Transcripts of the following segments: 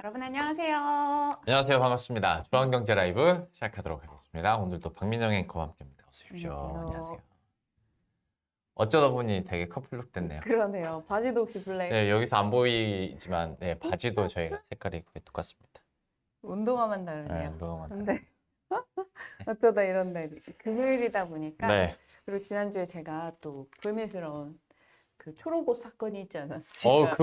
여러분 안녕하세요. 안녕하세요. 반갑습니다. 중앙경제 라이브 시작하도록 하겠습니다. 오늘도 박민영 앵커와 함께합니다. 어서 오십시오. 안녕하세요. 어쩌다 보니 되게 커플룩 됐네요. 그러네요. 바지도 혹시 블랙? 네, 여기서 안 보이지만 네, 바지도 저희가 색깔이 거의 똑같습니다. 운동화만 네, 다르네요. 운동화만 근데 어쩌다 이런 날이 금요일이다 보니까 네. 그리고 지난주에 제가 또 불미스러운 그 초록 옷 사건이 있지 않았습니까?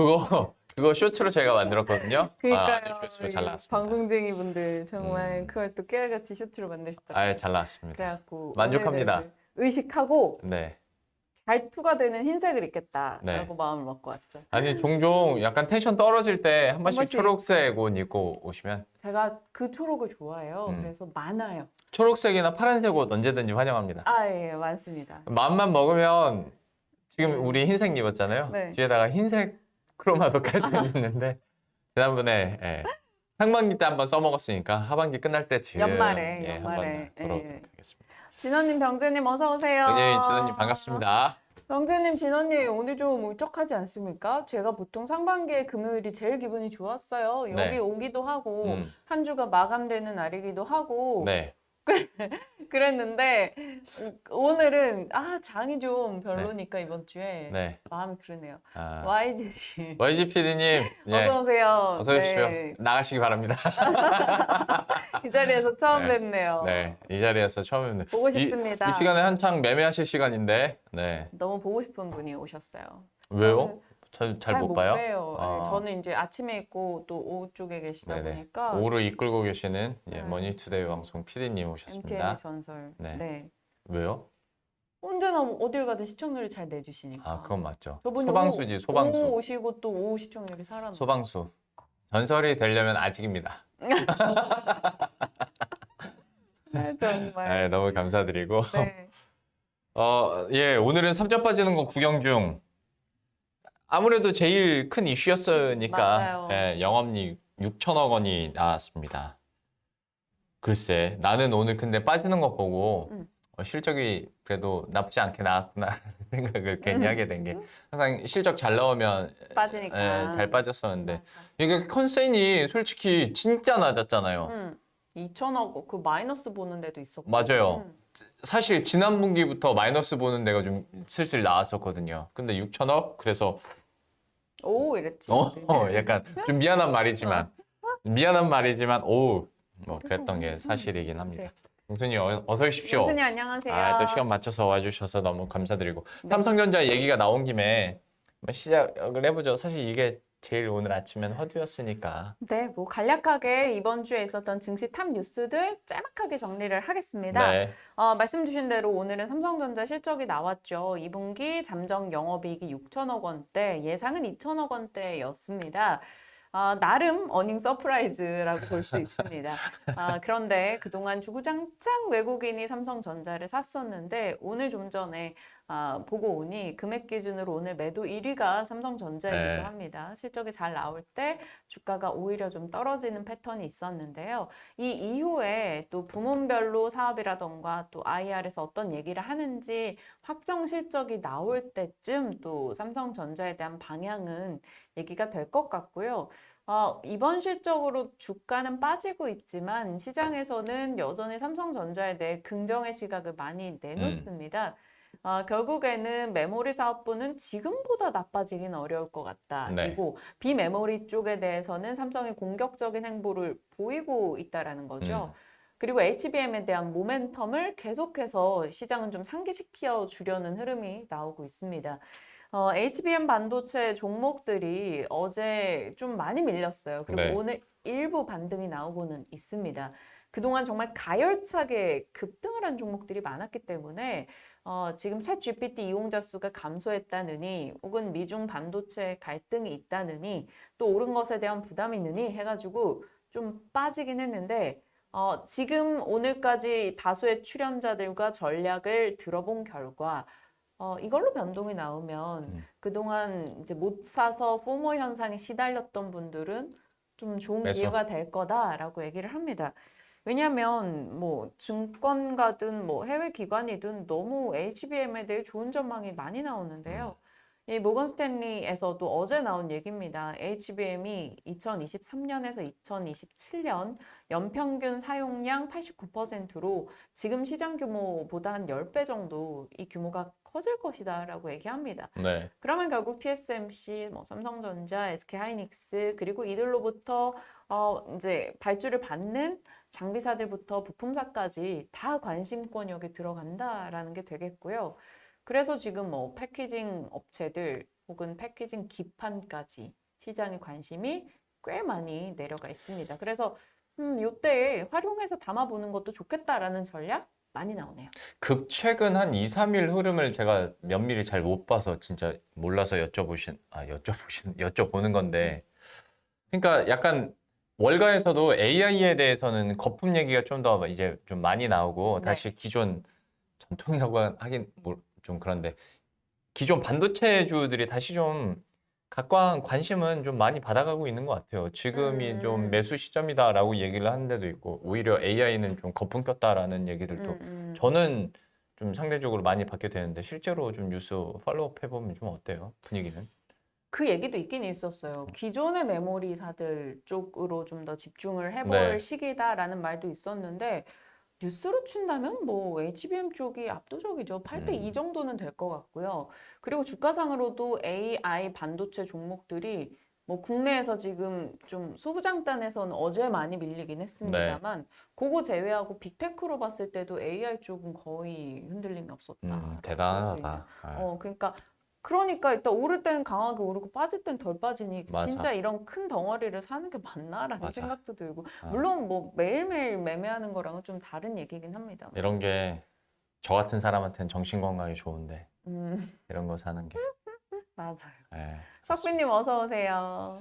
그거 쇼츠로 제가 만들었거든요. 그러니까요. 아주 쇼츠로 잘 우리 나왔습니다. 방송쟁이 분들 정말 음. 그걸 또 깨알같이 쇼츠로 만드셨다고. 아예 잘 나왔습니다. 그래갖고 만족합니다. 오늘은 의식하고 네. 잘 투가 되는 흰색을 입겠다라고 네. 마음을 먹고 왔죠. 아니 종종 약간 텐션 떨어질 때 한 번씩 번씩. 초록색 옷 입고 오시면 제가 그 초록을 좋아해요. 음. 그래서 많아요. 초록색이나 파란색 옷 언제든지 환영합니다. 아, 예, 많습니다. 맘만 먹으면 지금 우리 흰색 입었잖아요. 네. 뒤에다가 흰색 크로마도 깔 수 있는데 지난번에 상반기 때 한번 써먹었으니까 하반기 끝날 때쯤 연말에. 한번 돌아오도록 예. 하겠습니다. 진원님, 병재님 어서 오세요. 굉장히 진원님 반갑습니다. 병재님, 진원님 오늘 좀 울적하지 않습니까? 제가 보통 상반기에 금요일이 제일 기분이 좋았어요. 여기 네. 오기도 하고 음, 한 주가 마감되는 날이기도 하고 네. 그랬는데 오늘은 장이 좀 별로니까 이번 주에 네. 마음이 그러네요. 아, YG YG PD님 어서 오세요. 어서 오십시오. 네. 나가시기 바랍니다. 이 자리에서 처음 네. 뵙네요. 네, 이 자리에서 처음 뵙는 보고 싶습니다. 이 시간에 한창 매매하실 시간인데 네. 너무 보고 싶은 분이 오셨어요. 왜요? 잘 못 봐요? 봬요. 아. 네, 저는 이제 아침에 있고 또 오후 쪽에 계시다 네네. 보니까 오후를 이끌고 계시는 네. 머니투데이 방송 PD님 오셨습니다. MTN의 전설. 네. 네. 왜요? 언제나 어딜 가든 시청률이 잘 내주시니까. 아, 그건 맞죠. 저분이 소방수지, 소방수. 오후 오시고 또 오후 시청률이 살아나. 소방수. 전설이 되려면 아직입니다. 네, 정말. 네, 너무 감사드리고. 네. 오늘은 3점 빠지는 거 구경 중. 아무래도 제일 큰 이슈였으니까 맞아요. 영업이익 6천억 원이 나왔습니다. 글쎄, 나는 오늘 근데 빠지는 거 보고 실적이 그래도 나쁘지 않게 나왔구나 생각을 괜히 하게 된 게 항상 실적 잘 나오면 빠지니까. 잘 빠졌었는데 맞아. 이게 컨센이 솔직히 진짜 낮았잖아요. 2천억 그 마이너스 보는 데도 있었고. 맞아요. 사실 지난 분기부터 마이너스 보는 데가 좀 슬슬 나왔었거든요. 근데 6천억? 그래서 오 이랬지. 약간 좀 미안한 말이지만 뭐 그랬던 게 사실이긴 합니다. 네. 용순이 어서 오십시오. 교수님 안녕하세요. 또 시간 맞춰서 와주셔서 너무 감사드리고 네. 삼성전자 얘기가 나온 김에 한번 시작을 해보죠. 사실 이게 제일 오늘 아침엔 화두였으니까. 네, 뭐 간략하게 이번 주에 있었던 증시 탑 뉴스들 짤막하게 정리를 하겠습니다. 네. 말씀 주신 대로 오늘은 삼성전자 실적이 나왔죠. 2분기 잠정 영업이익이 6천억 원대, 예상은 2천억 원대였습니다. 나름 어닝 서프라이즈라고 볼 수 있습니다. 그런데 그동안 주구장창 외국인이 삼성전자를 샀었는데 오늘 좀 전에 보고 오니 금액 기준으로 오늘 매도 1위가 삼성전자이기도 네. 합니다. 실적이 잘 나올 때 주가가 오히려 좀 떨어지는 패턴이 있었는데요. 이 이후에 또 부문별로 사업이라던가 또 IR에서 어떤 얘기를 하는지 확정 실적이 나올 때쯤 또 삼성전자에 대한 방향은 얘기가 될 것 같고요. 이번 실적으로 주가는 빠지고 있지만 시장에서는 여전히 삼성전자에 대해 긍정의 시각을 많이 내놓습니다. 결국에는 메모리 사업부는 지금보다 나빠지긴 어려울 것 같다. 네. 그리고 비메모리 쪽에 대해서는 삼성이 공격적인 행보를 보이고 있다라는 거죠. 그리고 HBM에 대한 모멘텀을 계속해서 시장은 좀 상기시켜 주려는 흐름이 나오고 있습니다. HBM 반도체 종목들이 어제 좀 많이 밀렸어요. 그리고 네. 오늘 일부 반등이 나오고는 있습니다. 그동안 정말 가열차게 급등을 한 종목들이 많았기 때문에 지금 챗 GPT 이용자 수가 감소했다느니 혹은 미중 반도체 갈등이 있다느니 또 오른 것에 대한 부담이 있느니 해가지고 좀 빠지긴 했는데 지금 오늘까지 다수의 출연자들과 전략을 들어본 결과 이걸로 변동이 나오면 그동안 이제 못 사서 포모 현상에 시달렸던 분들은 좀 좋은 매수. 기회가 될 거다라고 얘기를 합니다. 왜냐하면 뭐 증권가든 뭐 해외 기관이든 너무 HBM에 대해 좋은 전망이 많이 나오는데요. 이 모건 스탠리에서도 어제 나온 얘기입니다. HBM이 2023년에서 2027년 연평균 사용량 89%로 지금 시장 규모보다 한 10배 정도 이 규모가 커질 것이다라고 얘기합니다. 네. 그러면 결국 TSMC, 뭐 삼성전자, SK하이닉스 그리고 이들로부터 이제 발주를 받는 장비사들부터 부품사까지 다 관심권 여기 들어간다라는 게 되겠고요. 그래서 지금 뭐 패키징 업체들 혹은 패키징 기판까지 시장의 관심이 꽤 많이 내려가 있습니다. 그래서 요때에 활용해서 담아보는 것도 좋겠다라는 전략 많이 나오네요. 최근 한 2, 3일 흐름을 제가 면밀히 잘 못 봐서 진짜 몰라서 여쭤보는 건데. 그러니까 약간 월가에서도 AI에 대해서는 거품 얘기가 좀 더 이제 좀 많이 나오고 네. 다시 기존 전통이라고 하긴 좀 그런데 기존 반도체주들이 다시 좀 각광 관심은 좀 많이 받아가고 있는 것 같아요. 지금이 좀 매수 시점이다라고 얘기를 하는 데도 있고 오히려 AI는 좀 거품 꼈다라는 얘기들도 저는 좀 상대적으로 많이 받게 되는데 실제로 좀 뉴스 팔로우업 해보면 좀 어때요? 분위기는? 그 얘기도 있긴 있었어요. 기존의 메모리사들 쪽으로 좀 더 집중을 해볼 네. 시기다라는 말도 있었는데 뉴스로 친다면 뭐 HBM 쪽이 압도적이죠. 8대 2 정도는 될 것 같고요. 그리고 주가상으로도 AI 반도체 종목들이 뭐 국내에서 지금 좀 소부장단에서는 어제 많이 밀리긴 했습니다만 그거 제외하고 빅테크로 봤을 때도 AI 쪽은 거의 흔들림이 없었다라고 볼수 있는. 대단하다. 아, 그러니까 일단 오를 때는 강하게 오르고 빠질 땐 덜 빠지니 맞아. 진짜 이런 큰 덩어리를 사는 게 맞나라는 맞아. 생각도 들고 아. 물론 뭐 매일매일 매매하는 거랑은 좀 다른 얘기긴 합니다. 이런 게 저 같은 사람한테는 정신 건강에 좋은데 음, 이런 거 사는 게. 맞아요. 예, 석빈님 어서 오세요.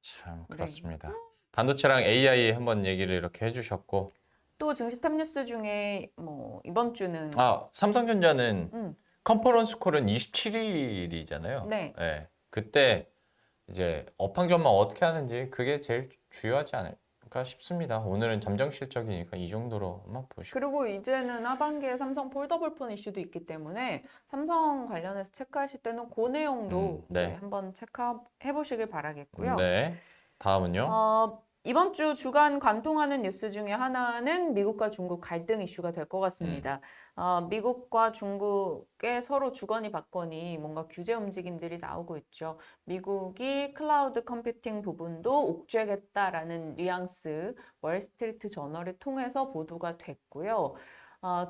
참 네. 그렇습니다. 반도체랑 AI 한번 얘기를 이렇게 해주셨고 또 증시 탑 뉴스 중에 뭐 이번 주는 삼성전자는 음, 컨퍼런스 콜은 27일이잖아요. 네. 예, 그때 이제 업황 전망 어떻게 하는지 그게 제일 중요하지 않을까 싶습니다. 오늘은 잠정 실적이니까 이 정도로 한번 보시고. 그리고 이제는 하반기에 삼성 폴더블 폰 이슈도 있기 때문에 삼성 관련해서 체크하실 때는 그 내용도 이제 네. 한번 체크해 보시길 바라겠고요. 네. 다음은요? 이번 주 주간 관통하는 뉴스 중에 하나는 미국과 중국 갈등 이슈가 될 것 같습니다. 미국과 중국의 서로 주거니 받거니 뭔가 규제 움직임들이 나오고 있죠. 미국이 클라우드 컴퓨팅 부분도 옥죄겠다라는 뉘앙스 월스트리트 저널을 통해서 보도가 됐고요.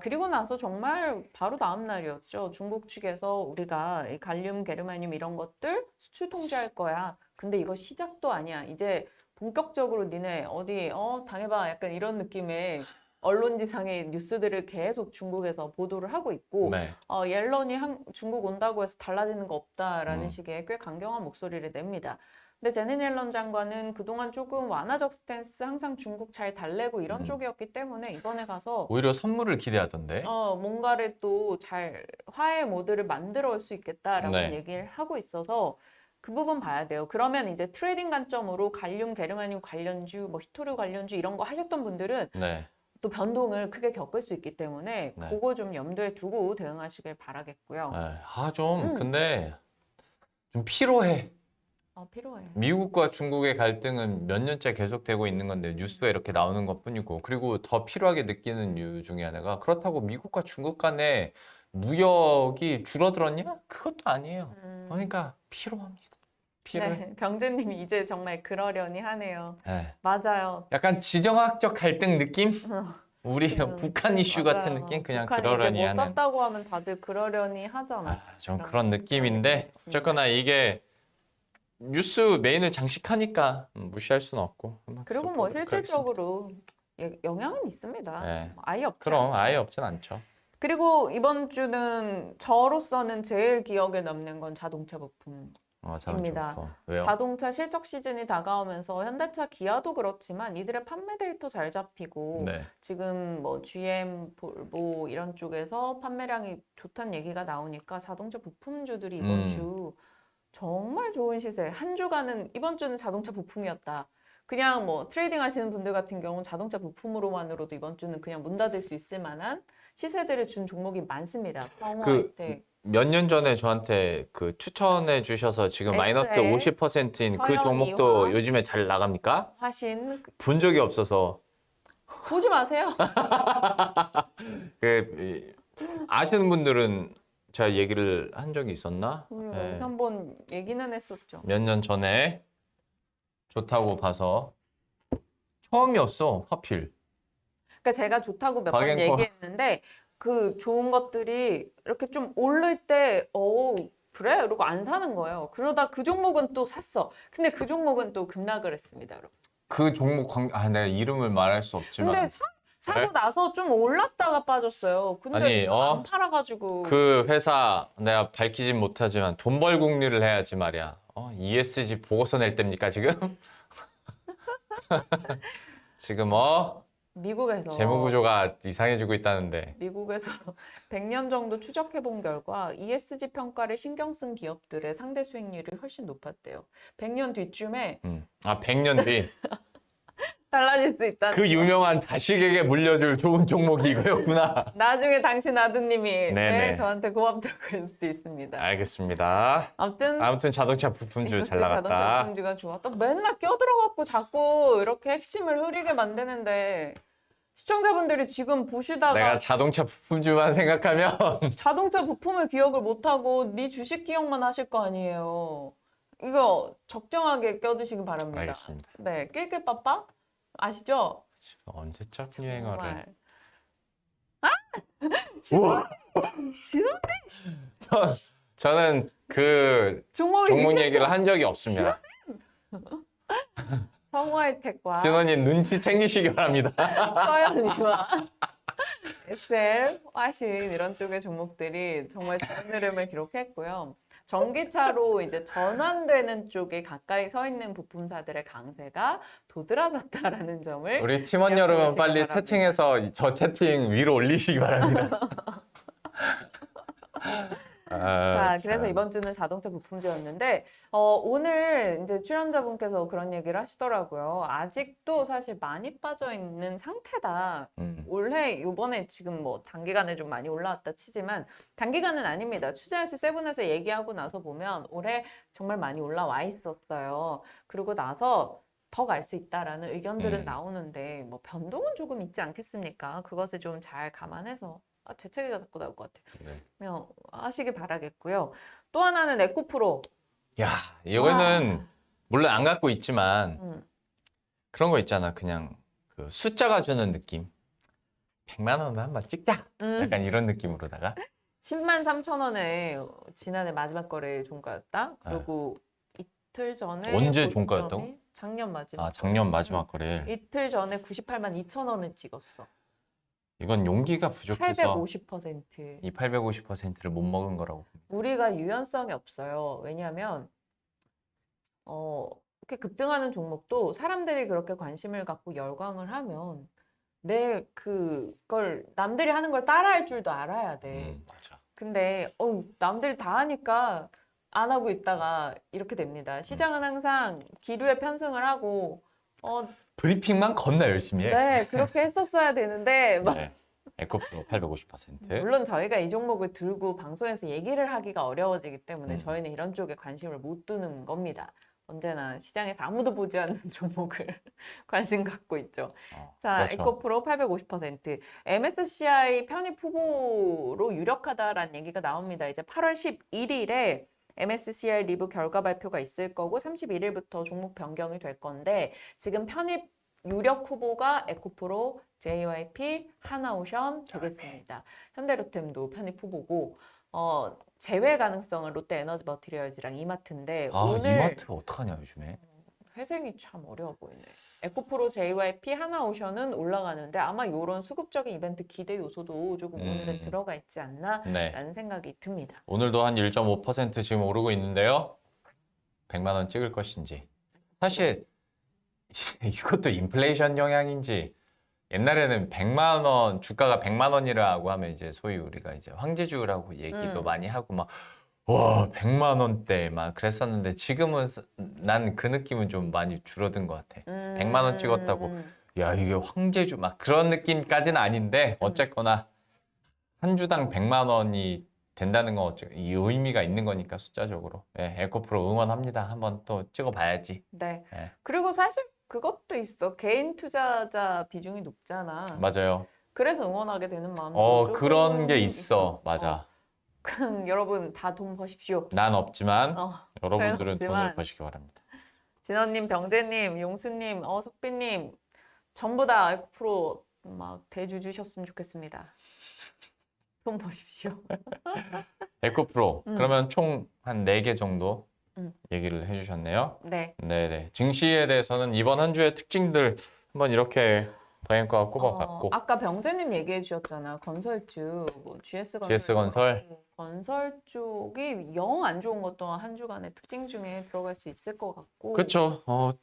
그리고 나서 정말 바로 다음 날이었죠. 중국 측에서 우리가 이 갈륨, 게르마늄 이런 것들 수출 통제할 거야. 근데 이거 시작도 아니야. 이제 본격적으로 니네 어디 당해봐 약간 이런 느낌의 언론지상의 뉴스들을 계속 중국에서 보도를 하고 있고 네. 옐런이 중국 온다고 해서 달라지는 거 없다라는 음. 식의 꽤 강경한 목소리를 냅니다. 근데 제넷 옐런 장관은 그동안 조금 완화적 스탠스 항상 중국 잘 달래고 이런 쪽이었기 때문에 이번에 가서 오히려 선물을 기대하던데. 뭔가를 또 잘 화해 모드를 만들어 올 수 있겠다라고 네. 얘기를 하고 있어서 그 부분 봐야 돼요. 그러면 이제 트레이딩 관점으로 갈륨, 게르마늄 관련주, 뭐 히토류 관련주 이런 거 하셨던 분들은 네. 또 변동을 크게 겪을 수 있기 때문에 네. 그거 좀 염두에 두고 대응하시길 바라겠고요. 좀 근데 좀 피로해. 필요해. 미국과 중국의 갈등은 몇 년째 계속되고 있는 건데 뉴스가 이렇게 나오는 것뿐이고 그리고 더 필요하게 느끼는 이유 중에 하나가 그렇다고 미국과 중국 간의 무역이 줄어들었냐? 그것도 아니에요. 그러니까 피로합니다. 피로해. 네, 병재님이 이제 정말 그러려니 하네요. 네. 맞아요. 약간 지정학적 갈등 느낌? 우리 북한 이슈 맞아요. 같은 느낌? 그냥 북한이 그러려니 이제 뭐 하는. 썼다고 하면 다들 그러려니 하잖아. 좀 그런 그런 느낌인데 느낌이 있습니다. 어쨌거나 이게 뉴스 메인을 장식하니까 무시할 수는 없고. 그리고 뭐 실질적으로 영향은 있습니다. 네. 아예 없지 그럼 않죠. 아예 없진 않죠. 그리고 이번 주는 저로서는 제일 기억에 남는 건 자동차 부품. 입니다. 왜요? 자동차 실적 시즌이 다가오면서 현대차, 기아도 그렇지만 이들의 판매 데이터 잘 잡히고 네. 지금 뭐 GM, 볼보 이런 쪽에서 판매량이 좋다는 얘기가 나오니까 자동차 부품주들이 이번 주 정말 좋은 시세. 한 주간은 이번 주는 자동차 부품이었다. 그냥 뭐 트레이딩 하시는 분들 같은 경우는 자동차 부품으로만으로도 이번 주는 그냥 문 닫을 수 있을 만한 시세들을 준 종목이 많습니다. 성화, 그 네. 몇 년 전에 저한테 그 추천해 주셔서 지금 마이너스 SL, 50%인 그 서영 종목도 이화. 요즘에 잘 나갑니까? 화신 본 적이 없어서 보지 마세요. 아시는 분들은 제가 얘기를 한 적이 있었나? 여기서 한번 얘기는 했었죠. 몇 년 전에 좋다고 봐서 처음이었어, 하필. 그러니까 제가 좋다고 몇 번 박앤코. 얘기했는데 그 좋은 것들이 이렇게 좀 오를 때 그래? 이러고 안 사는 거예요. 그러다 그 종목은 또 샀어. 근데 그 종목은 또 급락을 했습니다, 여러분. 그 종목 내가 이름을 말할 수 없지만 근데 사고 그래? 나서 좀 올랐다가 빠졌어요. 근데 아니, 안 팔아가지고 그 회사 내가 밝히진 못하지만 돈 벌 국리를 해야지 말이야. ESG 보고서 낼 때입니까 지금? 지금 미국에서 재무 구조가 이상해지고 있다는데. 미국에서 100년 정도 추적해 본 결과 ESG 평가를 신경 쓴 기업들의 상대 수익률이 훨씬 높았대요. 100년 뒤쯤에 100년 뒤. 달라질 수 있다는 그 유명한 자식에게 물려줄 좋은 종목이 이거였구나. 나중에 당신 아드님이 네네. 저한테 고맙다고 할 수도 있습니다. 알겠습니다. 아무튼 자동차 부품주 잘 자동차 나갔다. 품질가 좋았다. 맨날 껴들어갖고 자꾸 이렇게 핵심을 흐리게 만드는데 시청자분들이 지금 보시다가 내가 자동차 부품주만 생각하면 자동차 부품을 기억을 못하고 네 주식 기억만 하실 거 아니에요. 이거 적정하게 껴드시기 바랍니다. 알겠습니다. 네, 낄낄빠빠 아시죠? 언제적 유행어를. 정말. 아? 진원 저는 그 종목을 종목 얘기를 한 적이 없습니다. 성우할텍과 신원님 눈치 챙기시기 바랍니다. 서현이와 SL, 화신 이런 쪽의 종목들이 정말 좋은 흐름을 기록했고요. 전기차로 이제 전환되는 쪽에 가까이 서 있는 부품사들의 강세가 도드라졌다라는 점을 우리 팀원 여러분 빨리 바랍니다. 채팅해서 저 채팅 위로 올리시기 바랍니다. 자, 그래서 이번 주는 자동차 부품주였는데 오늘 이제 출연자분께서 그런 얘기를 하시더라고요. 아직도 사실 많이 빠져 있는 상태다. 올해 요번에 지금 뭐 단기간에 좀 많이 올라왔다 치지만 단기간은 아닙니다. 추진할수 세븐에서 얘기하고 나서 보면 올해 정말 많이 올라와 있었어요. 그러고 나서 더 갈 수 있다라는 의견들은 나오는데 뭐 변동은 조금 있지 않겠습니까? 그것을 좀 잘 감안해서 재채기가 자꾸 나올 것 같아요. 네. 그냥 하시길 바라겠고요. 또 하나는 에코프로. 야, 이거는 물론 안 갖고 있지만 그런 거 있잖아. 그냥 그 숫자가 주는 느낌. 100만 원 한번 찍자. 약간 이런 느낌으로다가 10만 3천 원에 지난해 마지막 거래 종가였다. 그리고 이틀 전에 언제 고점이 종가였다고? 작년 마지막. 작년 마지막 거래. 이틀 전에 98만 2천 원을 찍었어. 이건 용기가 부족해서 850%. 이 850%를 못 먹은 거라고. 우리가 유연성이 없어요. 왜냐하면 이렇게 급등하는 종목도 사람들이 그렇게 관심을 갖고 열광을 하면 그걸 남들이 하는 걸 따라할 줄도 알아야 돼. 맞아. 근데 남들이 다 하니까 안 하고 있다가 이렇게 됩니다. 시장은 항상 기류에 편승을 하고 브리핑만 겁나 열심히 해. 네, 그렇게 했었어야 되는데 네. 에코프로 850%. 물론 저희가 이 종목을 들고 방송에서 얘기를 하기가 어려워지기 때문에 음. 저희는 이런 쪽에 관심을 못 두는 겁니다. 언제나 시장에서 아무도 보지 않는 종목을 관심 갖고 있죠. 자, 그렇죠. 에코프로 850%. MSCI 편입 후보로 유력하다라는 얘기가 나옵니다. 이제 8월 11일에 MSCI 리뷰 결과 발표가 있을 거고 31일부터 종목 변경이 될 건데 지금 편입 유력 후보가 에코프로, JYP, 하나오션 되겠습니다. 현대로템도 편입 후보고 제외 가능성은 롯데에너지 머티리얼즈랑 이마트인데 오늘 이마트 어떡하냐 요즘에. 회생이 참 어려워 보이네. 에코프로, JYP, 하나오션은 올라가는데 아마 이런 수급적인 이벤트 기대 요소도 조금 오늘은 들어가 있지 않나라는 생각이 듭니다. 오늘도 한 1.5% 지금 오르고 있는데요. 100만 원 찍을 것인지. 사실 이것도 인플레이션 영향인지 옛날에는 100만 원 주가가 100만 원이라고 하면 이제 소위 우리가 이제 황제주라고 얘기도 많이 하고 막 와 100만 원대 막 그랬었는데 지금은 난 그 느낌은 좀 많이 줄어든 것 같아. 100만 원 찍었다고 야 이게 황제주 막 그런 느낌까지는 아닌데 어쨌거나 한 주당 100만 원이 된다는 건 이 의미가 있는 거니까 숫자적으로. 예, 에코프로 응원합니다. 한번 또 찍어봐야지. 네. 예. 그리고 사실 그것도 있어. 개인 투자자 비중이 높잖아. 맞아요. 그래서 응원하게 되는 마음도 그런 게 조금 있어. 맞아. 그냥 여러분 다 돈 버십시오. 난 없지만 저희는 여러분들은 없지만 돈을 버시기 바랍니다. 진원님, 병재님, 용수님, 석빈님 전부 다 에코프로 막 대주 주셨으면 좋겠습니다. 돈 버십시오. 에코프로. 음. 그러면 총 한 4개 정도 음. 얘기를 해주셨네요. 네. 네네. 증시에 대해서는 이번 한 주의 특징들 한번 이렇게 바이앵커가 꼽아봤고. 아까 병재님 얘기해 주셨잖아. 건설주, 뭐 GS건설. GS건설. 건설 쪽이 영 안 좋은 것도 한 주간의 특징 중에 들어갈 수 있을 것 같고. 그렇죠.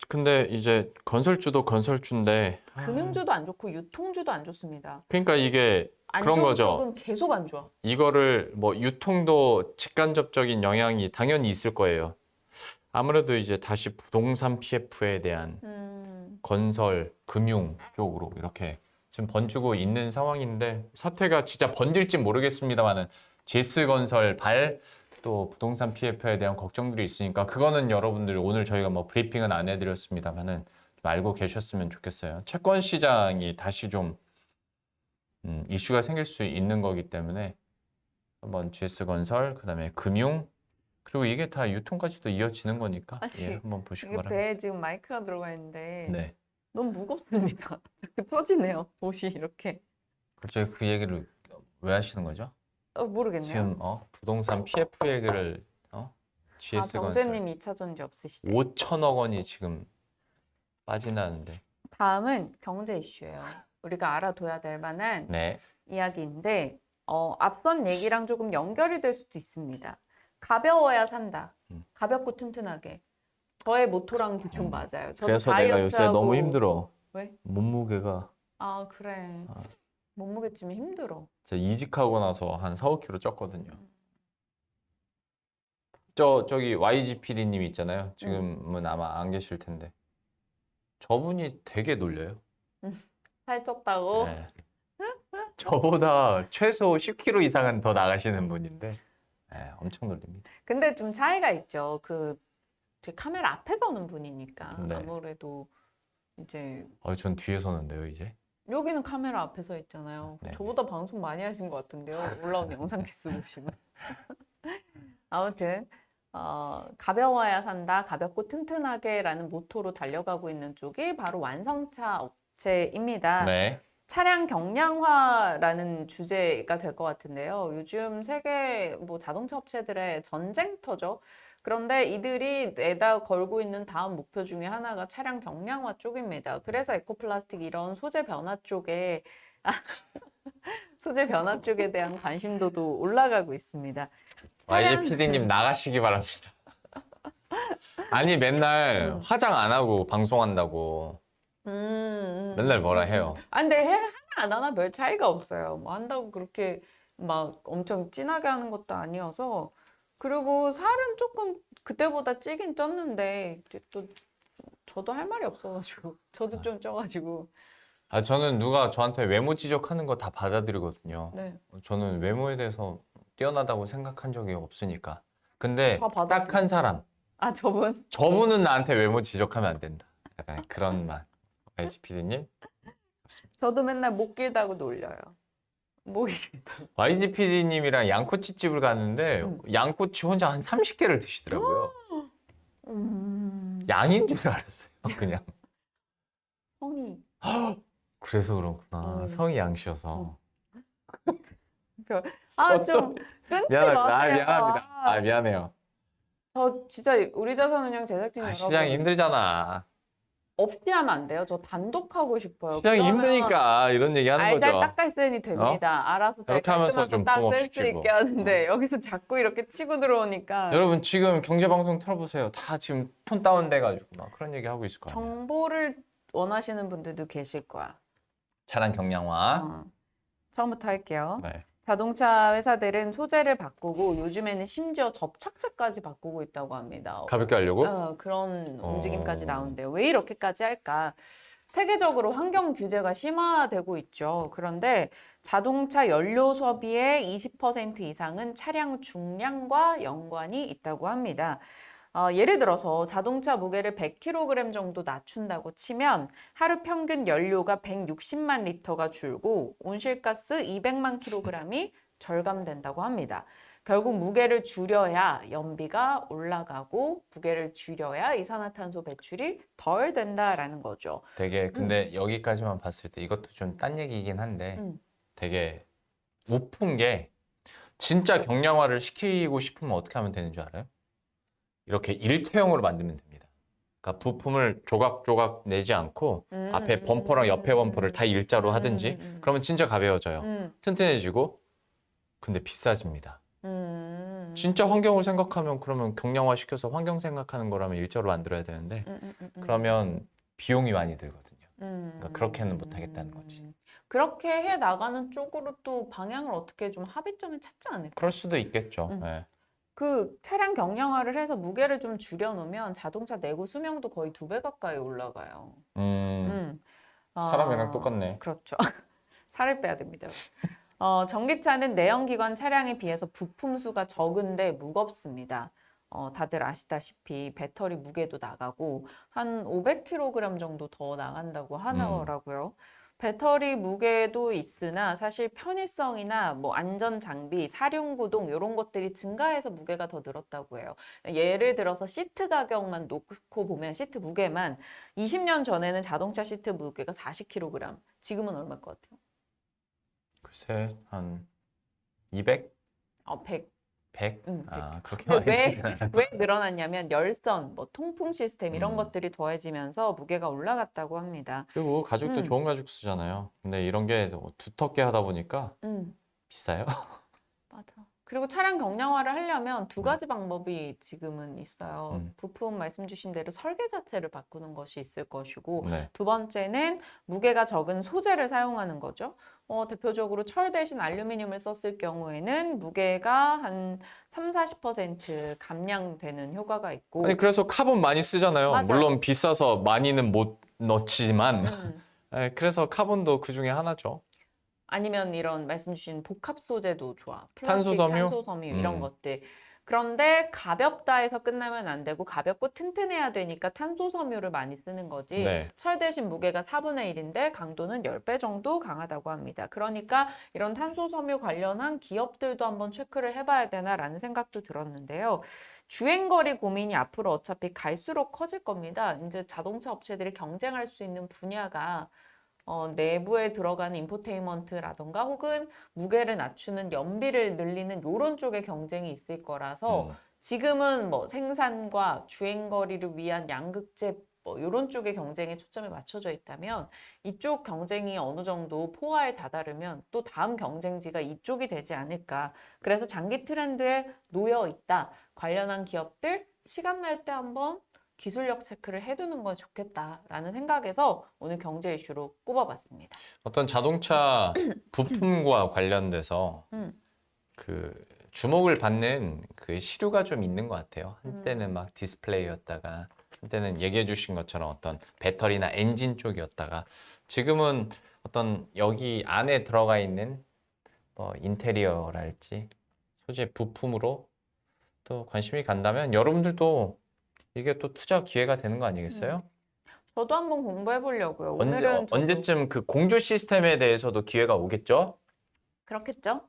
근데 이제 건설주도 건설주인데 금융주도 안 좋고 유통주도 안 좋습니다. 그러니까 이게 안 그런 좋은 거죠. 쪽은 계속 안 좋아. 이거를 뭐 유통도 직간접적인 영향이 당연히 있을 거예요. 아무래도 이제 다시 부동산 PF에 대한 건설, 금융 쪽으로 이렇게 지금 번지고 있는 상황인데 사태가 진짜 번질지 모르겠습니다만은 GS건설 또 부동산 PF에 대한 걱정들이 있으니까 그거는 여러분들 오늘 저희가 뭐 브리핑은 안 해드렸습니다만은 좀 알고 계셨으면 좋겠어요. 채권 시장이 다시 좀 이슈가 생길 수 있는 거기 때문에 한번 GS건설, 그다음에 금융 그리고 이게 다 유통까지도 이어지는 거니까 아니, 한번 보시기 이게 바랍니다. 배에 지금 마이크가 들어가 있는데 네. 너무 무겁습니다. 자꾸 터지네요. 옷이 이렇게. 갑자기 그 얘기를 왜 하시는 거죠? 모르겠네요. 지금 부동산 PF 얘기를 GS건설 병재님 2차 전지 없으시대. 5천억 원이 지금 빠진다는데. 다음은 경제 이슈예요. 우리가 알아둬야 될 만한 네. 이야기인데 앞선 얘기랑 조금 연결이 될 수도 있습니다. 가벼워야 산다. 가볍고 튼튼하게. 저의 모토랑도 좀 맞아요. 저도 그래서 내가 요새 다이어트하고- 너무 힘들어. 왜? 몸무게가 그래. 몸무게 찌면 힘들어. 제가 이직하고 나서 한 4, 5kg 쪘거든요. 저기 YG PD님 있잖아요. 지금은 아마 안 계실 텐데. 저분이 되게 놀려요. 살쪘다고? 네. 저보다 최소 10kg 이상은 더 나가시는 분인데 엄청 놀립니다. 근데 좀 차이가 있죠. 제 카메라 앞에 서는 분이니까 네. 아무래도 이제 전 뒤에 서는데요, 이제. 여기는 카메라 앞에 서 있잖아요. 네. 저보다 방송 많이 하신 것 같은데요. 올라온 영상 개수 보시면. 아무튼 가벼워야 산다, 가볍고 튼튼하게라는 모토로 달려가고 있는 쪽이 바로 완성차 업체입니다. 네. 차량 경량화라는 주제가 될 것 같은데요. 요즘 세계 자동차 업체들의 전쟁터죠. 그런데 이들이 내다 걸고 있는 다음 목표 중에 하나가 차량 경량화 쪽입니다. 그래서 에코플라스틱 이런 소재 변화 쪽에 대한 관심도도 올라가고 있습니다. YG PD님 나가시기 바랍니다. 아니 맨날 화장 안 하고 방송한다고 맨날 뭐라 해요. 근데 하나 안 하나 별 차이가 없어요. 뭐 한다고 그렇게 막 엄청 진하게 하는 것도 아니어서. 그리고 살은 조금 그때보다 찌긴 쪘는데 이제 또 저도 할 말이 없어가지고 저도 좀 쪄가지고. 저는 누가 저한테 외모 지적하는 거 다 받아들이거든요. 네. 저는 외모에 대해서 뛰어나다고 생각한 적이 없으니까. 근데 다 받아들여요. 딱 한 사람. 저분? 저분은 나한테 외모 지적하면 안 된다. 약간 그런 말. YG PD님. 저도 맨날 목 길다고 놀려요. 목이. YG PD님이랑 양꼬치 집을 갔는데 양꼬치 혼자 한 30개를 드시더라고요. 양인 줄 알았어요. 그냥. 성이. 그래서 그렇구나. 성이 양씨여서. 좀 끊지 미안합니다. 마세요. 미안합니다. 미안해요. 저 진짜 우리 자산운용 제작진 여러분 시장이 힘들잖아. 없이 하면 안 돼요. 저 단독 하고 싶어요. 시장이 그러면 힘드니까 이런 얘기 하는 알잘 거죠. 딱갈센이 됩니다. 알아서 잘 이렇게 하면서 깔끔하게 좀 딱 쓸 수 붕업시키고. 있게 하는데 여기서 자꾸 이렇게 치고 들어오니까 여러분 지금 경제방송 틀어보세요. 다 지금 톤 다운돼가지고 막 그런 얘기 하고 있을 거 아니에요. 정보를 원하시는 분들도 계실 거야. 차량 경량화. 처음부터 할게요. 네. 자동차 회사들은 소재를 바꾸고 요즘에는 심지어 접착제까지 바꾸고 있다고 합니다. 가볍게 하려고? 그런 움직임까지 나오는데요. 왜 이렇게까지 할까? 세계적으로 환경 규제가 심화되고 있죠. 그런데 자동차 연료 소비의 20% 이상은 차량 중량과 연관이 있다고 합니다. 예를 들어서 자동차 무게를 100kg 정도 낮춘다고 치면 하루 평균 연료가 160만 리터가 줄고 온실가스 200만 kg이 절감된다고 합니다. 결국 무게를 줄여야 연비가 올라가고 무게를 줄여야 이산화탄소 배출이 덜 된다라는 거죠. 되게 근데 여기까지만 봤을 때 이것도 좀 딴 얘기이긴 한데 음. 되게 우픈 게 진짜 경량화를 시키고 싶으면 어떻게 하면 되는 줄 알아요? 이렇게 일체형으로 만들면 됩니다. 그러니까 부품을 조각조각 내지 않고 앞에 범퍼랑 옆에 범퍼를 다 일자로 하든지 그러면 진짜 가벼워져요. 튼튼해지고 근데 비싸집니다. 진짜 환경을 생각하면 그러면 경량화 시켜서 환경 생각하는 거라면 일자로 만들어야 되는데 그러면 비용이 많이 들거든요. 그러니까 그렇게는 못 하겠다는 거지. 그렇게 해 나가는 쪽으로 또 방향을 어떻게 좀 합의점을 찾지 않을까? 그럴 수도 있겠죠. 네. 그 차량 경량화를 해서 무게를 좀 줄여놓으면 자동차 내구 수명도 거의 2배 가까이 올라가요. 사람이랑 똑같네. 그렇죠. 살을 빼야 됩니다. 전기차는 내연기관 차량에 비해서 부품 수가 적은데 무겁습니다. 다들 아시다시피 배터리 무게도 나가고 한 500kg 정도 더 나간다고 하더라고요. 배터리 무게도 있으나 사실 편의성이나 뭐 안전 장비, 사륜 구동 이런 것들이 증가해서 무게가 더 늘었다고 해요. 예를 들어서 시트 가격만 놓고 보면 시트 무게만 20년 전에는 자동차 시트 무게가 40kg, 지금은 얼마일 것 같아요? 글쎄 한 200? 100. 100? 백. 그렇게 근데 많이 왜 늘어났냐면 열선, 뭐 통풍 시스템 이런 음. 것들이 더해지면서 무게가 올라갔다고 합니다. 그리고 가죽도 음. 좋은 가죽 쓰잖아요. 근데 이런 게 두텁게 하다 보니까 비싸요. 맞아. 그리고 차량 경량화를 하려면 두 가지 방법이 지금은 있어요. 부품 말씀 주신 대로 설계 자체를 바꾸는 것이 있을 것이고, 네. 두 번째는 무게가 적은 소재를 사용하는 거죠. 대표적으로 철 대신 알루미늄을 썼을 경우에는 무게가 한 30-40% 감량되는 효과가 있고, 아니 그래서 카본 많이 쓰잖아요. 맞아요. 물론 비싸서 많이는 못 넣지만 음. 네, 그래서 카본도 그 중에 하나죠. 아니면 이런 말씀 주신 복합 소재도 좋아. 플라스틱, 탄소섬유? 탄소섬유 이런 것들. 그런데 가볍다 해서 끝나면 안 되고 가볍고 튼튼해야 되니까 탄소섬유를 많이 쓰는 거지. 네. 철 대신 무게가 4분의 1인데 강도는 10배 정도 강하다고 합니다. 그러니까 이런 탄소섬유 관련한 기업들도 한번 체크를 해봐야 되나라는 생각도 들었는데요. 주행거리 고민이 앞으로 어차피 갈수록 커질 겁니다. 이제 자동차 업체들이 경쟁할 수 있는 분야가 내부에 들어가는 인포테인먼트라던가 혹은 무게를 낮추는 연비를 늘리는 이런 쪽의 경쟁이 있을 거라서 지금은 뭐 생산과 주행거리를 위한 양극재 뭐 이런 쪽의 경쟁에 초점이 맞춰져 있다면 이쪽 경쟁이 어느 정도 포화에 다다르면 또 다음 경쟁지가 이쪽이 되지 않을까. 그래서 장기 트렌드에 놓여 있다. 관련한 기업들 시간 날 때 한번 기술력 체크를 해두는 건 좋겠다라는 생각에서 오늘 경제 이슈로 꼽아봤습니다. 어떤 자동차 부품과 관련돼서 그 주목을 받는 그 시류가 좀 있는 것 같아요. 한때는 막 디스플레이였다가 한때는 얘기해 주신 것처럼 어떤 배터리나 엔진 쪽이었다가 지금은 어떤 여기 안에 들어가 있는 뭐 인테리어랄지 소재 부품으로 또 관심이 간다면 여러분들도 이게 또 투자 기회가 되는 거 아니겠어요? 저도 한번 공부해 보려고요. 오늘은 저도 언제쯤 그 공조 시스템에 대해서도 기회가 오겠죠? 그렇겠죠?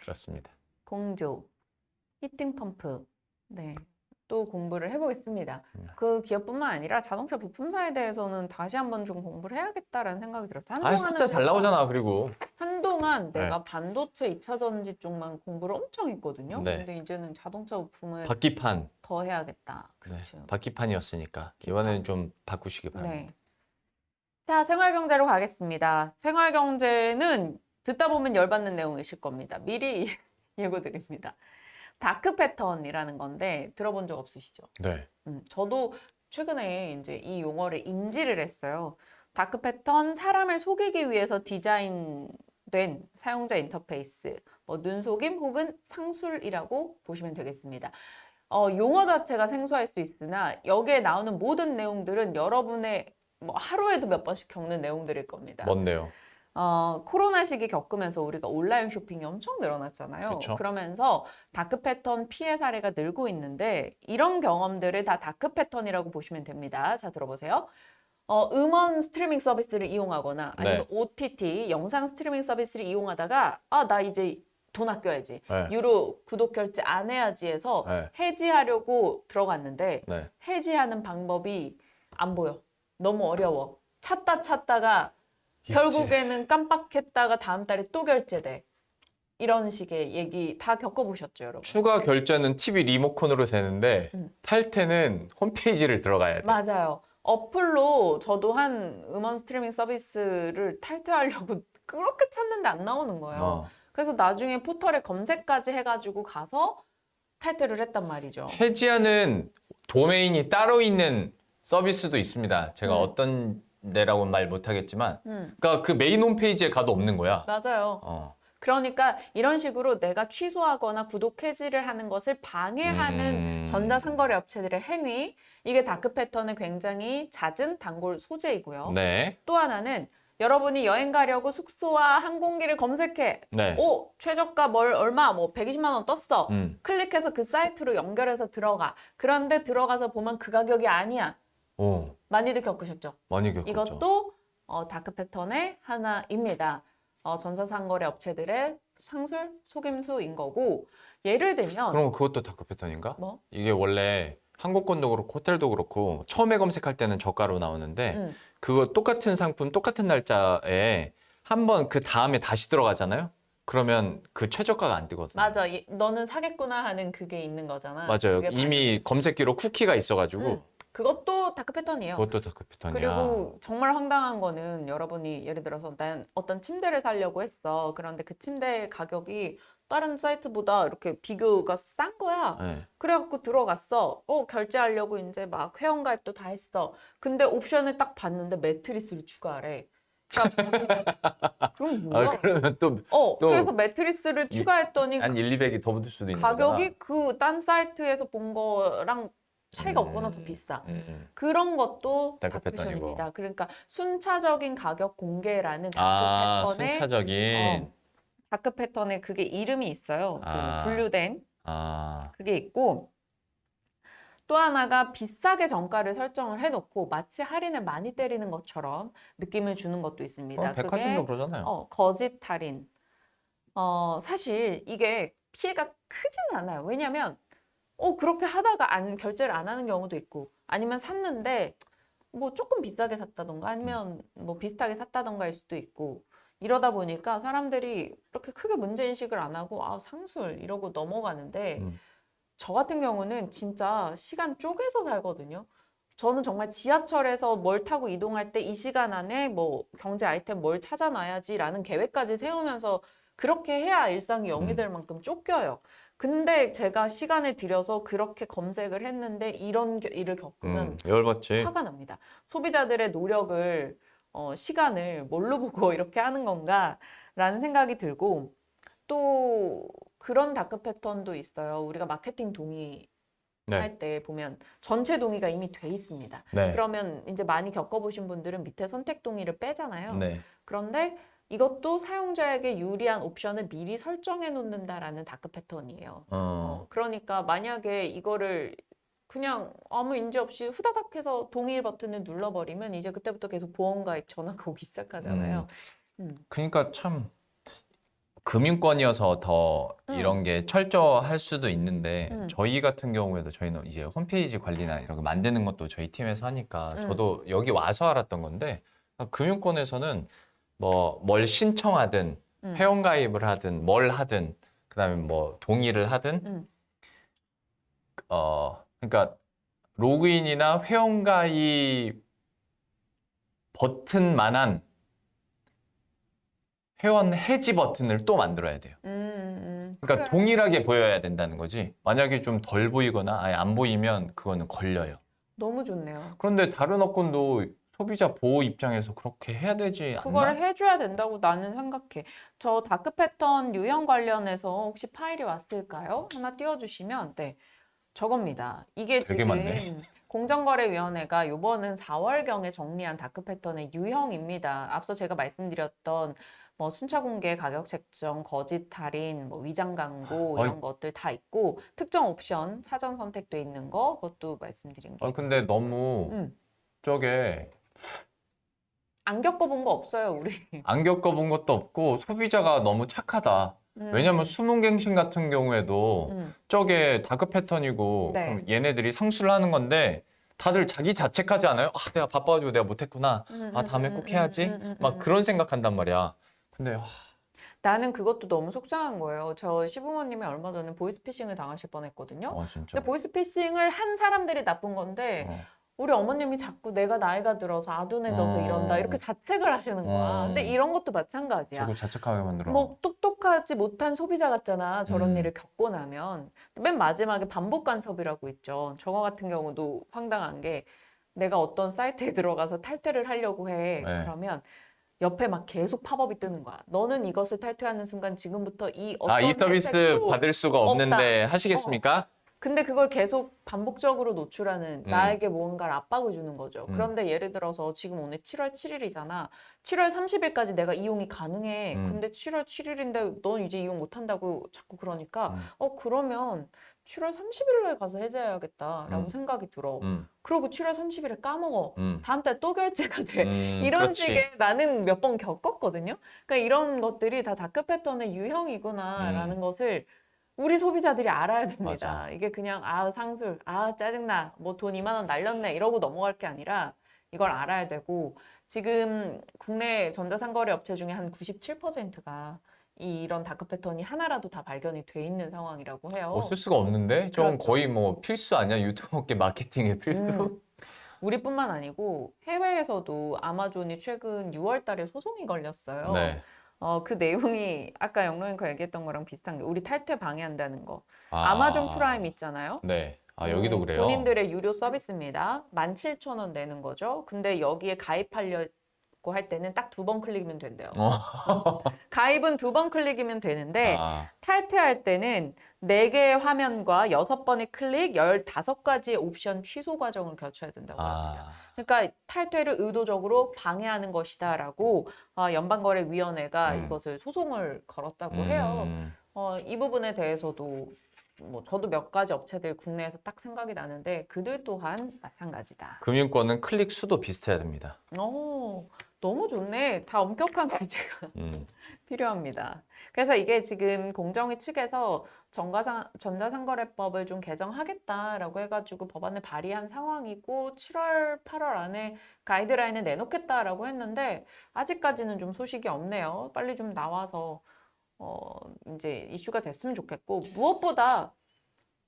그렇습니다. 공조, 히팅 펌프, 네, 또 공부를 해보겠습니다. 그 기업뿐만 아니라 자동차 부품사에 대해서는 다시 한번 좀 공부를 해야겠다라는 생각이 들었어요. 숫자 잘 나오잖아, 그리고. 한동안 네. 내가 반도체 2차 전지 쪽만 공부를 엄청 했거든요. 네. 근데 이제는 자동차 부품을 바퀴판. 더 해야겠다. 네, 그렇죠. 바퀴판이었으니까 이번에는 좀 바꾸시기 바랍니다. 네. 자, 생활경제로 가겠습니다. 생활경제는 듣다 보면 열받는 내용이실 겁니다. 미리 예고드립니다. 다크 패턴이라는 건데 들어본 적 없으시죠? 네. 저도 최근에 이제 이 용어를 인지를 했어요. 다크 패턴, 사람을 속이기 위해서 디자인된 사용자 인터페이스, 뭐 눈속임 혹은 상술이라고 보시면 되겠습니다. 용어 자체가 생소할 수 있으나 여기에 나오는 모든 내용들은 여러분의 뭐 하루에도 몇 번씩 겪는 내용들일 겁니다. 뭔데요? 코로나 시기 겪으면서 우리가 온라인 쇼핑이 엄청 늘어났잖아요. 그쵸. 그러면서 다크 패턴 피해 사례가 늘고 있는데 이런 경험들을 다 다크 패턴이라고 보시면 됩니다. 자, 들어보세요. 음원 스트리밍 서비스를 이용하거나 아니면 네. OTT 영상 스트리밍 서비스를 이용하다가 나 이제 돈 아껴야지. 네. 유료 구독 결제 안 해야지 해서 네. 해지하려고 들어갔는데 네. 해지하는 방법이 안 보여. 너무 어려워. 찾다가 있지. 결국에는 깜빡했다가 다음 달에 또 결제돼. 이런 식의 얘기 다 겪어보셨죠, 여러분? 추가 결제는 TV 리모컨으로 되는데 탈퇴는 홈페이지를 들어가야 돼. 맞아요. 어플로 저도 한 음원 스트리밍 서비스를 탈퇴하려고 그렇게 찾는데 안 나오는 거예요. 그래서 나중에 포털에 검색까지 해가지고 가서 탈퇴를 했단 말이죠. 해지하는 도메인이 따로 있는 서비스도 있습니다. 제가 음. 어떤 데라고는 말 못하겠지만, 그러니까 그 메인 홈페이지에 가도 없는 거야. 맞아요. 그러니까 이런 식으로 내가 취소하거나 구독 해지를 하는 것을 방해하는 전자상거래 업체들의 행위, 이게 다크 패턴의 굉장히 잦은 단골 소재이고요. 네. 또 하나는 여러분이 여행 가려고 숙소와 항공기를 검색해. 네. 최저가 얼마, 120만 원 떴어. 음. 클릭해서 그 사이트로 연결해서 들어가. 그런데 들어가서 보면 그 가격이 아니야. 오, 많이들 겪으셨죠? 많이 겪었죠. 이것도 다크 패턴의 하나입니다. 전자상거래 업체들의 상술, 속임수인 거고, 예를 들면 그럼 그것도 다크 패턴인가? 뭐? 이게 원래 항공권도 그렇고 호텔도 그렇고 처음에 검색할 때는 저가로 나오는데 그거 똑같은 상품 똑같은 날짜에 한번 그 다음에 다시 들어가잖아요. 그러면 그 최저가가 안 뜨거든요. 맞아. 너는 사겠구나 하는 그게 있는 거잖아. 맞아요. 그게 이미 검색기로 쿠키가 있어가지고 그것도 다크 패턴이에요. 그것도 다크 패턴이야. 그리고 정말 황당한 거는 여러분이 예를 들어서 난 어떤 침대를 사려고 했어. 그런데 그 침대 가격이 다른 사이트보다 이렇게 비교가 싼 거야. 네. 그래갖고 들어갔어. 결제하려고 이제 막 회원가입도 다 했어. 근데 옵션을 딱 봤는데 매트리스를 추가하래. 그러니까 그럼 뭐야? 그러면 또 그래서 매트리스를 추가했더니 한 1, 200이 더 붙을 수도 있는 거잖아. 가격이 그 딴 사이트에서 본 거랑 차이가 없거나 더 비싸. 그런 것도 다크 다크 패턴이고. 패턴입니다. 그러니까 순차적인 가격 공개라는 다크 패턴의 순차적인. 다크 패턴의 그게 이름이 있어요. 그 분류된 아, 그게 있고 또 하나가 비싸게 정가를 설정을 해놓고 마치 할인을 많이 때리는 것처럼 느낌을 주는 것도 있습니다. 백화점도 그러잖아요. 거짓 할인. 사실 이게 피해가 크진 않아요. 왜냐면 그렇게 하다가 결제를 안 하는 경우도 있고 아니면 샀는데 뭐 조금 비싸게 샀다던가 아니면 뭐 비슷하게 샀다던가일 수도 있고 이러다 보니까 사람들이 그렇게 크게 문제인식을 안 하고 상술 이러고 넘어가는데 저 같은 경우는 진짜 시간 쪼개서 살거든요. 저는 정말 지하철에서 뭘 타고 이동할 때 이 시간 안에 뭐 경제 아이템 뭘 찾아놔야지라는 계획까지 세우면서 그렇게 해야 일상이 영이 될 만큼 쫓겨요. 근데 제가 시간을 들여서 그렇게 검색을 했는데 이런 일을 겪으면 열받지. 화가 납니다. 소비자들의 노력을, 시간을 뭘로 보고 이렇게 하는 건가라는 생각이 들고 또 그런 다크 패턴도 있어요. 우리가 마케팅 동의 할 때 보면 전체 동의가 이미 돼 있습니다. 네. 그러면 이제 많이 겪어보신 분들은 밑에 선택 동의를 빼잖아요. 네. 그런데 이것도 사용자에게 유리한 옵션을 미리 설정해 놓는다라는 다크 패턴이에요. 그러니까 만약에 이거를 그냥 아무 인지 없이 후다닥 해서 동의 버튼을 눌러버리면 이제 그때부터 계속 보험가입 전화가 오기 시작하잖아요. 그러니까 참 금융권이어서 더 이런 게 철저할 수도 있는데 저희 같은 경우에도 저희는 이제 홈페이지 관리나 이런 거 만드는 것도 저희 팀에서 하니까 저도 여기 와서 알았던 건데 금융권에서는 뭐 뭘 신청하든 회원가입을 하든 뭘 하든 그다음에 뭐 동의를 하든 그러니까 로그인이나 회원가입 버튼만한 회원 해지 버튼을 또 만들어야 돼요. 그러니까 그래. 동일하게 보여야 된다는 거지. 만약에 좀 덜 보이거나 아예 안 보이면 그거는 걸려요. 너무 좋네요. 그런데 다른 업권도 소비자 보호 입장에서 그렇게 해야 되지 않나? 그걸 해줘야 된다고 나는 생각해. 저 다크 패턴 유형 관련해서 혹시 파일이 왔을까요? 하나 띄워주시면, 네. 저겁니다. 이게 되게 지금 많네. 공정거래위원회가 요번은 4월경에 정리한 다크 패턴의 유형입니다. 앞서 제가 말씀드렸던 뭐 순차 공개, 가격 책정, 거짓 할인, 뭐 위장 광고 어이, 이런 것들 다 있고 특정 옵션 사전 선택돼 있는 거 그것도 말씀드린 게 근데 있고. 너무 저게 안 겪어본 거 없어요, 우리. 안 겪어본 것도 없고 소비자가 너무 착하다. 왜냐면 수문갱신 같은 경우에도 음. 저게 다크 패턴이고 네. 그럼 얘네들이 상수를 하는 건데 다들 자기 자책하지 않아요? 아, 내가 바빠가지고 내가 못했구나. 아, 다음에 꼭 해야지. 막 그런 생각한단 말이야. 근데 나는 그것도 너무 속상한 거예요. 저 시부모님이 얼마 전에 보이스피싱을 당하실 뻔했거든요. 진짜. 근데 보이스피싱을 한 사람들이 나쁜 건데 어. 우리 어머님이 자꾸 내가 나이가 들어서 아둔해져서 이런다 이렇게 자책을 하시는 거야. 근데 이런 것도 마찬가지야. 자꾸 자책하게 만들어. 뭐 똑똑하지 못한 소비자 같잖아. 저런 음. 일을 겪고 나면. 맨 마지막에 반복 간섭이라고 있죠. 저거 같은 경우도 황당한 게 내가 어떤 사이트에 들어가서 탈퇴를 하려고 해. 네. 그러면 옆에 막 계속 팝업이 뜨는 거야. 너는 이것을 탈퇴하는 순간 지금부터 이 어떤 이 서비스 혜택도 받을 수가 없는데 하시겠습니까? 근데 그걸 계속 반복적으로 노출하는 나에게 뭔가를 압박을 주는 거죠. 그런데 예를 들어서 지금 오늘 7월 7일이잖아. 7월 30일까지 내가 이용이 가능해. 근데 7월 7일인데 넌 이제 이용 못 한다고 자꾸 그러니까 그러면 7월 30일에 가서 해제해야겠다라고 생각이 들어. 그리고 7월 30일에 까먹어. 다음 달 또 결제가 돼. 이런 그렇지. 식의 나는 몇 번 겪었거든요. 그러니까 이런 것들이 다 다크 패턴의 유형이구나라는 것을 우리 소비자들이 알아야 됩니다. 맞아. 이게 그냥 상술, 짜증나, 뭐 돈 2만 원 날렸네 이러고 넘어갈 게 아니라 이걸 알아야 되고 지금 국내 전자상거래 업체 중에 한 97%가 이런 다크 패턴이 하나라도 다 발견이 돼 있는 상황이라고 해요. 없을 수가 없는데? 저건 그렇죠. 거의 뭐 필수 아니야? 유튜브 업계 마케팅의 필수? 우리뿐만 아니고 해외에서도 아마존이 최근 6월 달에 소송이 걸렸어요. 네. 그 내용이 아까 영로앵커 얘기했던 거랑 비슷한 게 우리 탈퇴 방해한다는 거. 아마존 프라임 있잖아요. 네. 여기도 그래요? 본인들의 유료 서비스입니다. 17,000원 내는 거죠. 근데 여기에 가입하려고 할 때는 딱 2번 클릭이면 된대요. 가입은 2번 클릭이면 되는데 탈퇴할 때는 4개의 화면과 6번의 클릭, 15가지의 옵션 취소 과정을 거쳐야 된다고 합니다. 그러니까 탈퇴를 의도적으로 방해하는 것이다라고 연방거래위원회가 이것을 소송을 걸었다고 해요. 이 부분에 대해서도 뭐 저도 몇 가지 업체들 국내에서 딱 생각이 나는데 그들 또한 마찬가지다. 금융권은 클릭 수도 비슷해야 됩니다. 너무 좋네. 다 엄격한 규제가 필요합니다. 그래서 이게 지금 공정위 측에서 전자상거래법을 좀 개정하겠다라고 해가지고 법안을 발의한 상황이고 7월, 8월 안에 가이드라인을 내놓겠다라고 했는데 아직까지는 좀 소식이 없네요. 빨리 좀 나와서 이제 이슈가 됐으면 좋겠고 무엇보다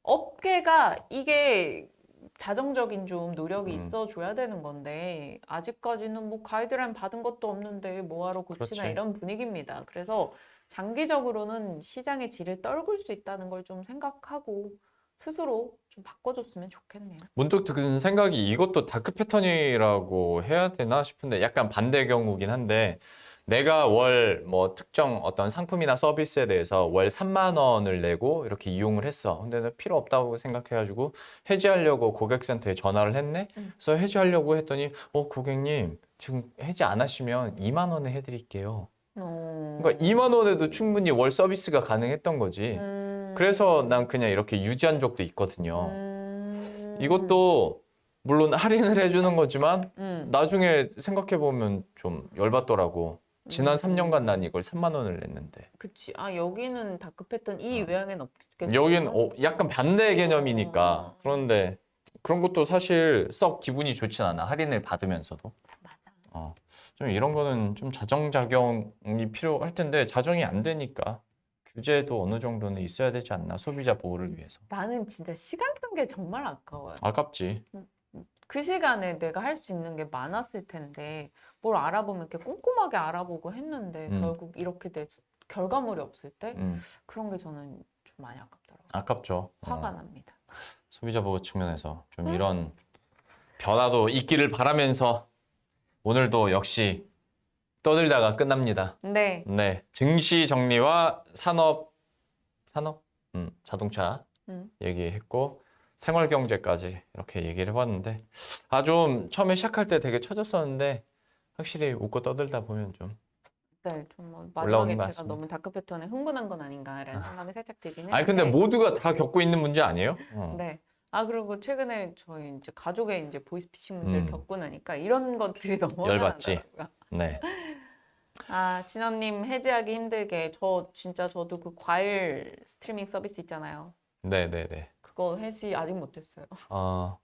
업계가 이게 자정적인 좀 노력이 있어줘야 되는 건데 아직까지는 뭐 가이드라인 받은 것도 없는데 뭐하러 고치나 그렇지. 이런 분위기입니다. 그래서 장기적으로는 시장의 질을 떨굴 수 있다는 걸 좀 생각하고 스스로 좀 바꿔줬으면 좋겠네요. 문득 든 생각이 이것도 다크 패턴이라고 해야 되나 싶은데 약간 반대 경우긴 한데 내가 월 뭐 특정 어떤 상품이나 서비스에 대해서 월 3만 원을 내고 이렇게 이용을 했어. 근데 나 필요 없다고 생각해가지고 해지하려고 고객센터에 전화를 했네. 그래서 해지하려고 했더니 고객님 지금 해지 안 하시면 2만 원에 해드릴게요. 그러니까 2만 원에도 충분히 월 서비스가 가능했던 거지. 그래서 난 그냥 이렇게 유지한 적도 있거든요. 이것도 물론 할인을 해주는 거지만 나중에 생각해보면 좀 열받더라고. 지난 3년간 난 이걸 3만 원을 냈는데. 그치. 여기는 다크 패턴 이 유형엔 없겠죠. 여긴 약간 반대 개념이니까. 그런데 그런 것도 사실 썩 기분이 좋진 않아. 할인을 받으면서도. 맞아. 좀 이런 거는 좀 자정작용이 필요할 텐데 자정이 안 되니까 규제도 어느 정도는 있어야 되지 않나. 소비자 보호를 위해서. 나는 진짜 시간 쓴 게 정말 아까워요. 아깝지. 그 시간에 내가 할 수 있는 게 많았을 텐데 뭘 알아보면 이렇게 꼼꼼하게 알아보고 했는데 결국 이렇게 결과물이 없을 때 그런 게 저는 좀 많이 아깝더라고요. 아깝죠. 화가 납니다. 소비자 보호 측면에서 좀 이런 변화도 있기를 바라면서 오늘도 역시 떠들다가 끝납니다. 네. 네, 증시 정리와 산업, 자동차 얘기했고 생활 경제까지 이렇게 얘기를 해봤는데 좀 처음에 시작할 때 되게 처졌었는데 확실히 웃고 떠들다 보면 좀 네, 정말 올라오는 마지막에 것 제가 같습니다. 너무 다크 패턴에 흥분한 건 아닌가라는 생각이 살짝 들긴 아니 근데 했는데. 모두가 다 겪고 있는 문제 아니에요? 네. 아, 그리고 최근에 저희 이제 가족의 이제 보이스피싱 문제를 음. 겪고 나니까 이런 것들이 너무 열받지? 화나더라고요. 네. 아, 진원님 해지하기 힘들게 저도 그 과일 스트리밍 서비스 있잖아요. 네네네. 그거 해지 아직 못했어요.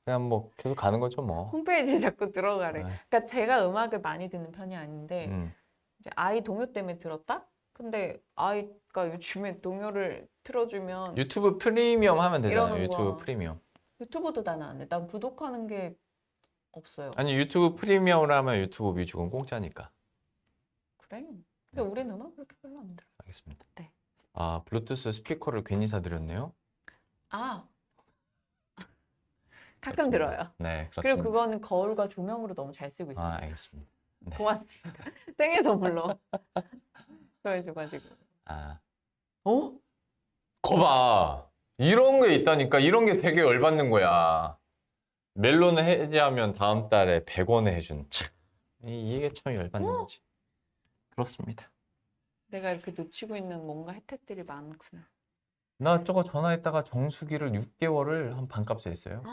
그냥 뭐 계속 가는 거죠 뭐. 홈페이지에 자꾸 들어가래. 네. 그러니까 제가 음악을 많이 듣는 편이 아닌데 음. 이제 아이 동요 때문에 들었다? 근데 아이가 요즘에 동요를 틀어주면 유튜브 프리미엄 하면 되잖아요. 이러는 유튜브 거야. 프리미엄. 유튜브도 다 나왔네. 난 구독하는 게 없어요. 아니 유튜브 프리미엄을 하면 유튜브 뮤직은 공짜니까. 그래? 근데 우리는 음악 그렇게 별로 안 들어. 알겠습니다. 네. 블루투스 스피커를 괜히 사드렸네요. 아, 가끔 그렇습니다. 들어요. 네, 그리고 그렇습니다. 그거는 거울과 조명으로 너무 잘 쓰고 있습니다. 알겠습니다. 네. 고맙습니다. 생일 선물로 더해줘가지고. 어? 거봐. 이런 게 있다니까. 이런 게 되게 열받는 거야. 멜론을 해지하면 다음 달에 100원에 해준. 참. 이게 참 열받는 거지. 그렇습니다. 내가 이렇게 놓치고 있는 뭔가 혜택들이 많구나. 나 저거 전화했다가 정수기를 6개월을 한 반값에 했어요.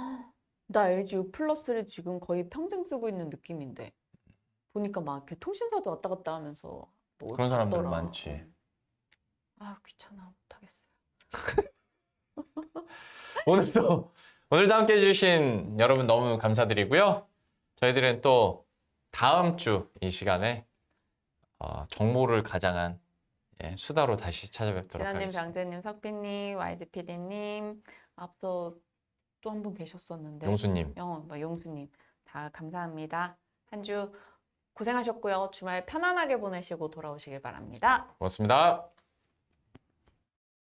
나 LG U 플러스를 지금 거의 평생 쓰고 있는 느낌인데 보니까 막 이렇게 통신사도 왔다 갔다 하면서 뭐 그런 사람들 받더라. 많지. 아, 귀찮아. 못하겠어요. 오늘도 함께 해주신 여러분 너무 감사드리고요. 저희들은 또 다음 주 이 시간에 정보를 가장한 수다로 다시 찾아뵙도록 진아님, 하겠습니다. 병재님, 석빈님, 와이드 PD님, 앞서 또 한 분 계셨었는데 용수님. 용수님 다 감사합니다. 한 주 고생하셨고요. 주말 편안하게 보내시고 돌아오시길 바랍니다. 고맙습니다.